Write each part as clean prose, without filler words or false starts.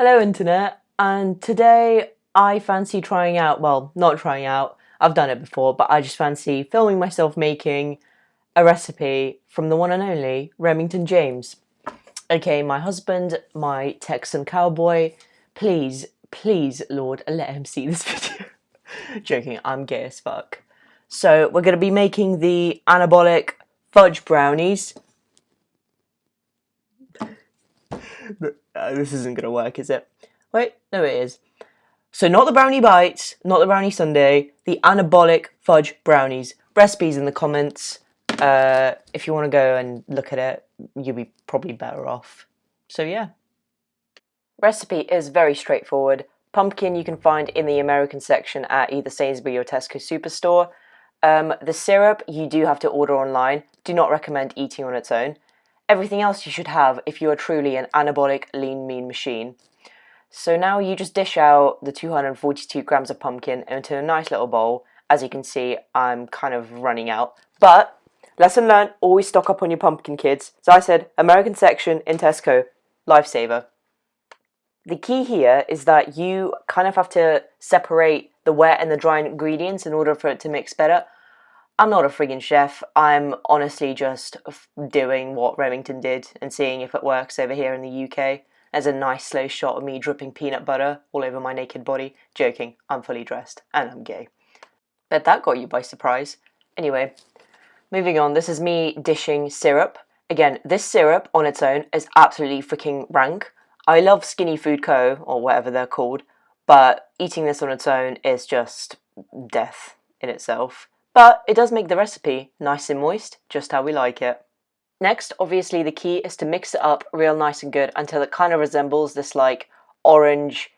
Hello internet, and today I fancy trying out, well, not trying out, I've done it before, but I just fancy filming myself making a recipe from the one and only Remington James. Okay, my husband, my Texan cowboy. Please, please, Lord, let him see this video. Joking, I'm gay as fuck. So we're going to be making the Anabolic fudge brownies. This isn't going to work, is it? Wait, no it is. So not the brownie bites, not the brownie sundae, the Anabolic fudge brownies. Recipes in the comments. If you want to go and look at it, you'll be probably better off. So yeah. Recipe is very straightforward. Pumpkin you can find in the American section at either Sainsbury or Tesco Superstore. The syrup you do have to order online. Do not recommend eating on its own. Everything else you should have if you are truly an anabolic lean mean machine. So now you just dish out the 242 grams of pumpkin into a nice little bowl. As you can see, I'm kind of running out. But, lesson learned, always stock up on your pumpkin, kids. So I said, American section in Tesco. Lifesaver. The key here is that you kind of have to separate the wet and the dry ingredients in order for it to mix better. I'm not a friggin' chef. I'm honestly just doing what Remington did and seeing if it works over here in the UK. There's a nice slow shot of me dripping peanut butter all over my naked body. Joking, I'm fully dressed and I'm gay. Bet that got you by surprise. Anyway, moving on, this is me dishing syrup. Again, this syrup on its own is absolutely freaking rank. I love Skinny Food Co, or whatever they're called, but eating this on its own is just death in itself. But it does make the recipe nice and moist, just how we like it. Next, obviously, the key is to mix it up real nice and good until it kind of resembles this like orange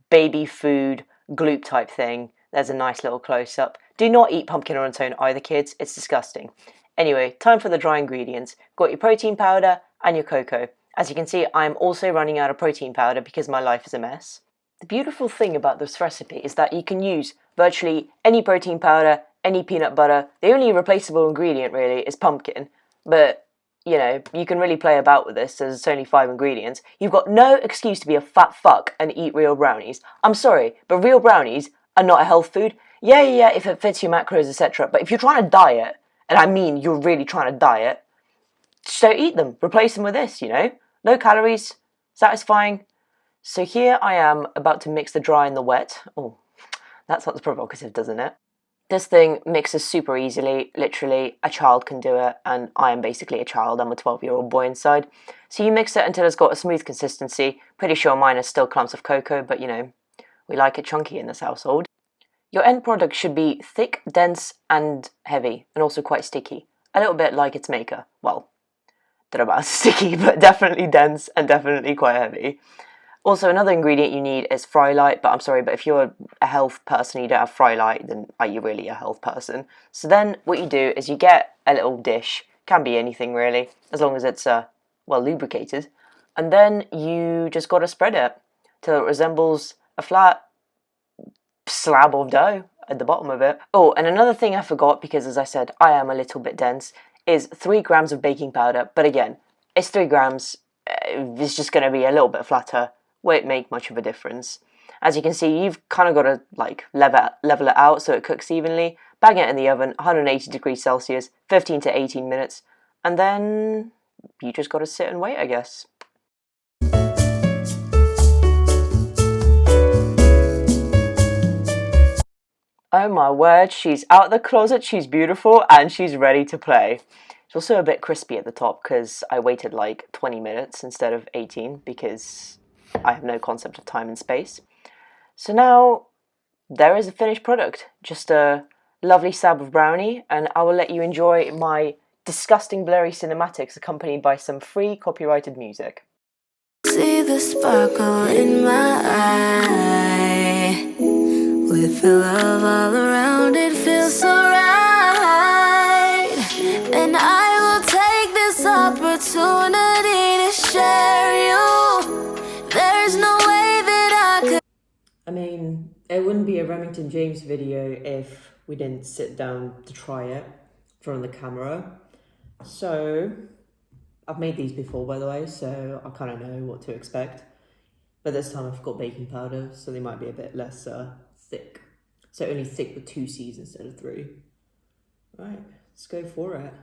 baby food gloop type thing. There's a nice little close-up. Do not eat pumpkin on its own either, kids. It's disgusting. Anyway, time for the dry ingredients. Got your protein powder and your cocoa. As you can see, I'm also running out of protein powder because my life is a mess. The beautiful thing about this recipe is that you can use virtually any protein powder, any peanut butter. The only replaceable ingredient really is pumpkin, but you know, you can really play about with this as it's only 5 ingredients. You've got no excuse to be a fat fuck and eat real brownies. I'm sorry, but real brownies are not a health food. Yeah, if it fits your macros, etc. But if you're trying to diet, and I mean you're really trying to diet, just don't eat them. Replace them with this, you know? No calories, satisfying. So here I am about to mix the dry and the wet. Oh, that sounds provocative, doesn't it? This thing mixes super easily, literally, a child can do it, and I am basically a child, I'm a 12-year-old boy inside. So you mix it until it's got a smooth consistency. Pretty sure mine is still clumps of cocoa, but you know, we like it chunky in this household. Your end product should be thick, dense, and heavy, and also quite sticky. A little bit like its maker. Well, don't know about sticky, but definitely dense and definitely quite heavy. Also, another ingredient you need is fry light, but I'm sorry, but if you're a health person and you don't have fry light, then are you really a health person? So then what you do is you get a little dish, can be anything really, as long as it's, well, lubricated, and then you just got to spread it till it resembles a flat slab of dough at the bottom of it. Oh, and another thing I forgot, because as I said, I am a little bit dense, is 3 grams of baking powder, but again, it's 3 grams, it's just going to be a little bit flatter, won't make much of a difference. As you can see, you've kind of got to like level it out so it cooks evenly. Bang it in the oven, 180 degrees Celsius, 15 to 18 minutes, and then you just got to sit and wait, I guess. Oh my word, she's out of the closet, she's beautiful, and she's ready to play. It's also a bit crispy at the top because I waited like 20 minutes instead of 18 because I have no concept of time and space. So now there is a finished product, just a lovely slab of brownie, and I will let you enjoy my disgusting blurry cinematics accompanied by some free copyrighted music. See the sparkle in my eye, with the love all around, it feels so right, and I will take this opportunity to share you. There's no way that I could. I mean, it wouldn't be a Remington James video if we didn't sit down to try it in front of the camera. So I've made these before, by the way, so I kind of know what to expect. But this time I've got baking powder, so they might be a bit less thick. So only thick with 2 C's instead of 3. Right, let's go for it.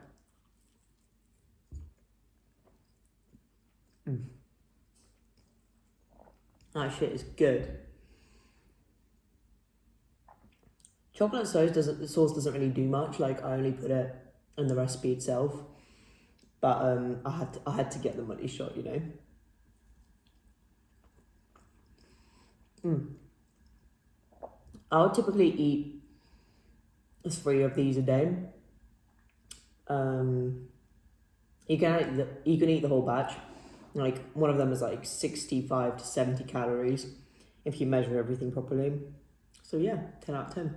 That shit is good. Chocolate sauce doesn't really do much. Like, I only put it in the recipe itself. But I had to get the money shot, you know. I would typically eat 3 of these a day. You can eat the whole batch. Like, one of them is like 65 to 70 calories if you measure everything properly. So yeah, 10 out of 10.